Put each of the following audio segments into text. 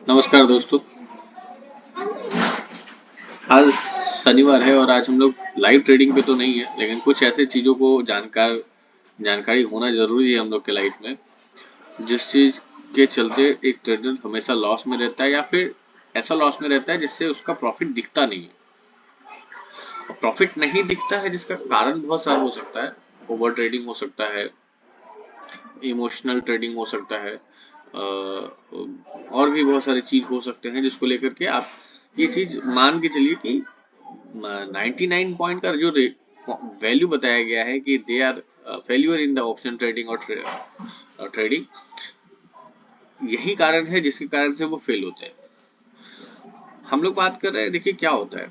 नमस्कार दोस्तों। आज शनिवार है और आज हम लोग लाइव ट्रेडिंग पे तो नहीं है, लेकिन कुछ ऐसे चीज़ों को जानकारी होना जरूरी है हम लोग के लाइफ में, जिस चीज़ के चलते एक ट्रेडर हमेशा लॉस में रहता है या फिर ऐसा लॉस में रहता है जिससे उसका प्रॉफिट दिखता नहीं है। और प्रॉफिट नहीं दिखता है जिसका कारण बहुत सारा हो सकता है। ओवर ट्रेडिंग हो सकता है, इमोशनल ट्रेडिंग हो सकता है, और भी बहुत सारी चीज हो सकते हैं जिसको लेकर के आप ये चीज मान के चलिए कि 99 पॉइंट का जो वैल्यू बताया गया है कि they are failure in the option trading और ट्रेडिंग, यही कारण है जिसके कारण से वो फेल होते हैं। हम लोग बात कर रहे हैं, देखिए क्या होता है।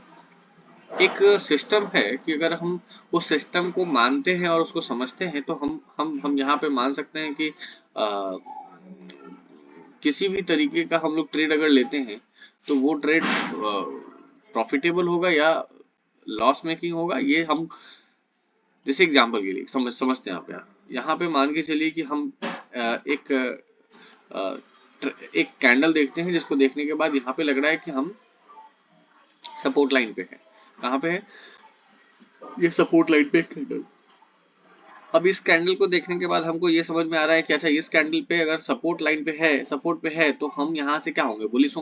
एक सिस्टम है कि अगर हम उस सिस्टम को मानते हैं और उसको समझते हैं तो हम यहाँ पे मान सकते हैं कि किसी भी तरीके का हम लोग ट्रेड अगर लेते हैं तो वो ट्रेड प्रॉफिटेबल होगा या लॉस मेकिंग होगा, ये हम जैसे एग्जांपल के लिए समझते हैं। आप यहाँ पे मान के चलिए कि हम एक एक कैंडल देखते हैं जिसको देखने के बाद यहाँ पे लग रहा है कि हम सपोर्ट लाइन पे है। कहाँ पे है? ये सपोर्ट लाइन पे कैंडल। अब इस कैंडल को देखने के बाद हमको ये समझ में आ रहा है कि अच्छा, इस कैंडल पे अगर सपोर्ट पे है तो हम यहाँ से क्या होंगे? बुलिश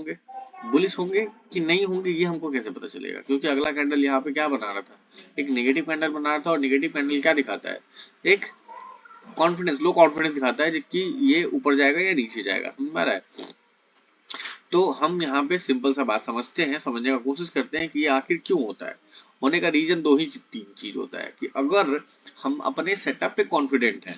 होंगे कि नहीं होंगे, ये हमको कैसे पता चलेगा? क्योंकि अगला कैंडल यहाँ पे क्या बना रहा था? एक नेगेटिव कैंडल बना रहा था, और नेगेटिव कैंडल क्या दिखाता है? एक लो कॉन्फिडेंस दिखाता है कि ये ऊपर जाएगा या नीचे जाएगा। समझ में आ रहा है? तो हम यहाँ पे सिंपल सा बात समझते हैं, समझने का कोशिश करते हैं कि ये आखिर क्यों होता है। होने का रीजन दो ही तीन चीज होता है कि अगर हम अपने सेटअप पे कॉन्फिडेंट हैं,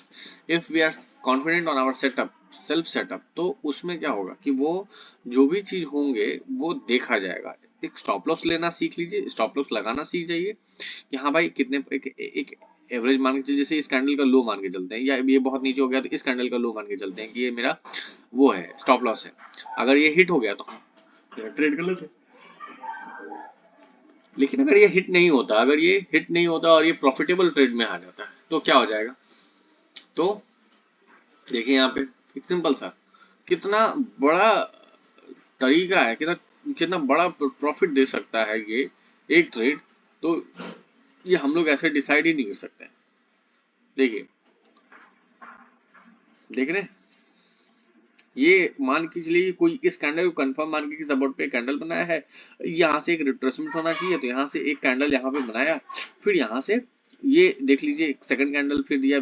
if we are confident on our setup, self setup, तो उसमें क्या होगा कि वो जो भी चीज होंगे वो देखा जाएगा। एक स्टॉप लॉस लेना सीख लीजिए, स्टॉप लॉस लगाना सीख जाइए कि हाँ भाई कितने एक एवरेज मान के चलिए, जैसे इस कैंडल का लो मान के चलते हैं, या ये बहुत नीचे हो गया तो इस कैंडल का लो मान के चलते हैं कि ये मेरा वो है, स्टॉप लॉस है। अगर ये हिट हो गया तो ट्रेड कर लेते। लेकिन अगर ये हिट नहीं होता और ये प्रॉफिटेबल ट्रेड में आ जाता है तो क्या हो जाएगा? तो देखिए यहाँ पे एक सिंपल सा कितना बड़ा तरीका है, कितना कितना बड़ा प्रॉफिट दे सकता है ये एक ट्रेड। तो ये हम लोग ऐसे डिसाइड ही नहीं कर सकते। देखिए, देख रहे हैं? ये मान के चलिए कोई इस कैंडल को कंफर्म मान के कि सपोर्ट पे कैंडल बनाया है, यहाँ से एक रिट्रेसमेंट होना चाहिए, तो यहाँ से एक कैंडल यहाँ पे बनाया, फिर यहाँ से ये देख लीजिए सेकंड कैंडल फिर दिया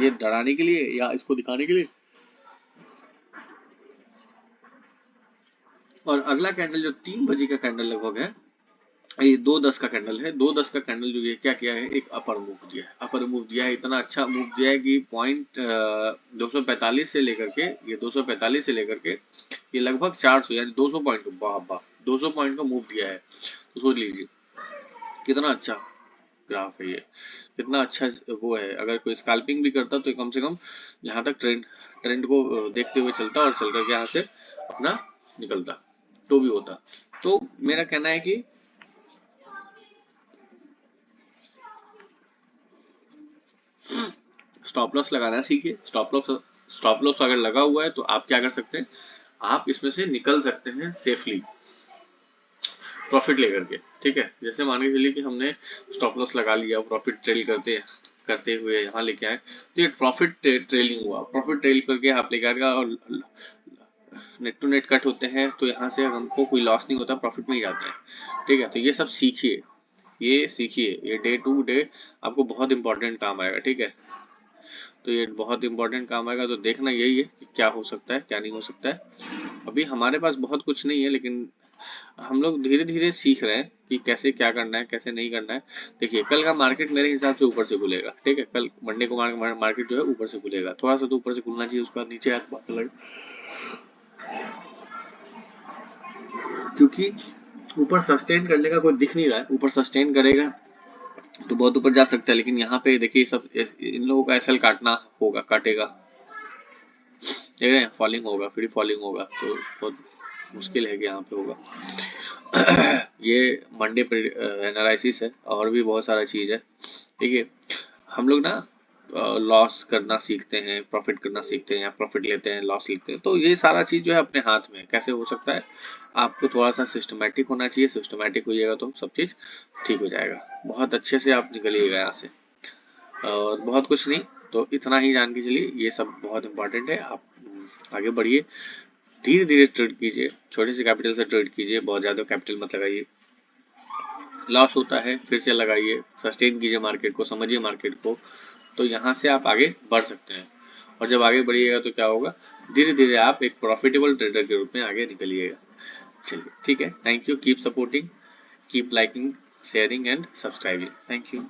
ये डराने के लिए या इसको दिखाने के लिए। और अगला कैंडल जो 3 बजे का कैंडल लगभग है, ये 2:10 का कैंडल है। 2:10 का कैंडल जो ये क्या किया है, एक अपर मूव दिया है। अपर मूव दिया है, इतना अच्छा मूव दिया है कि पॉइंट 245 से लेकर के, ये 245 से लेकर के ये लगभग 400 यानी 200 पॉइंट, वाह वाह, 200 पॉइंट का मूव दिया है। तो सोच लीजिए कितना अच्छा ग्राफ है ये, कितना अच्छा वो है। अगर कोई स्कैल्पिंग भी करता तो कम से कम यहाँ तक ट्रेंड ट्रेंड को देखते हुए चलता और चल करके यहाँ से अपना निकलता तो भी होता। तो मेरा कहना है कि स्टॉप लॉस लगाना सीखिए। स्टॉप लॉस अगर लगा हुआ है तो आप क्या कर सकते हैं, आप इसमें से निकल सकते हैं सेफली प्रॉफिट लेकर के। ठीक है, जैसे मान के चलिए कि हमने स्टॉप लॉस लगा लिया, प्रॉफिट ट्रेल करते करते हुए यहाँ लेके आए, तो ये प्रॉफिट ट्रेलिंग हुआ। प्रॉफिट ट्रेल करके आप लेकर आएगा और नेट टू नेट कट होते हैं, तो यहाँ से हमको कोई लॉस नहीं होता, प्रॉफिट में ही जाते हैं। ठीक है, तो ये सब सीखिए, ये सीखिए, ये डे टू डे आपको बहुत इंपॉर्टेंट काम आएगा। ठीक है, तो ये बहुत इंपॉर्टेंट काम आएगा। तो देखना यही है कि क्या हो सकता है क्या नहीं हो सकता है। अभी हमारे पास बहुत कुछ नहीं है, लेकिन हम लोग धीरे धीरे सीख रहे हैं कि कैसे क्या करना है, कैसे नहीं करना है। देखिए कल का मार्केट मेरे हिसाब से ऊपर से खुलेगा। ठीक है, कल मंडे को मार्केट जो है ऊपर से खुलेगा, थोड़ा सा तो ऊपर से खुलना चाहिए, उसके बाद नीचे हाथ बात अलग, क्योंकि ऊपर सस्टेन करने का कोई दिख नहीं रहा है। ऊपर सस्टेन करेगा तो बहुत ऊपर जा सकता है, लेकिन यहाँ पे देखिए सब इन लोगों का एसएल काटेगा। देख रहे हैं, फॉलिंग होगा, फिर फॉलिंग होगा, तो बहुत मुश्किल है कि यहाँ पे होगा। ये मंडे एनालिसिस है, और भी बहुत सारा चीज है। ठीक है, हम लोग ना लॉस करना सीखते हैं, प्रॉफिट करना सीखते हैं, या प्रॉफिट लेते हैं, लॉस लेते हैं। तो ये सारा चीज जो है अपने हाथ में है। कैसे हो सकता है? आपको थोड़ा सा सिस्टमेटिक होना चाहिए, सिस्टमेटिक होइएगा तो सब चीज ठीक हो जाएगा, बहुत अच्छे से आप निकलिएगा यहाँ से। और बहुत कुछ नहीं, तो इतना ही जान के चलिए, ये सब बहुत इंपॉर्टेंट है। आप आगे बढ़िए, धीरे धीरे ट्रेड कीजिए, छोटे से कैपिटल से ट्रेड कीजिए, बहुत ज्यादा कैपिटल मत लगाइए। लॉस होता है फिर से लगाइए, सस्टेन कीजिए मार्केट को, समझिए मार्केट को, तो यहाँ से आप आगे बढ़ सकते हैं। और जब आगे बढ़िएगा तो क्या होगा, धीरे धीरे आप एक प्रॉफिटेबल ट्रेडर के रूप में आगे निकलिएगा। चलिए ठीक है, thank you, keep supporting, keep liking, sharing and subscribing, thank you.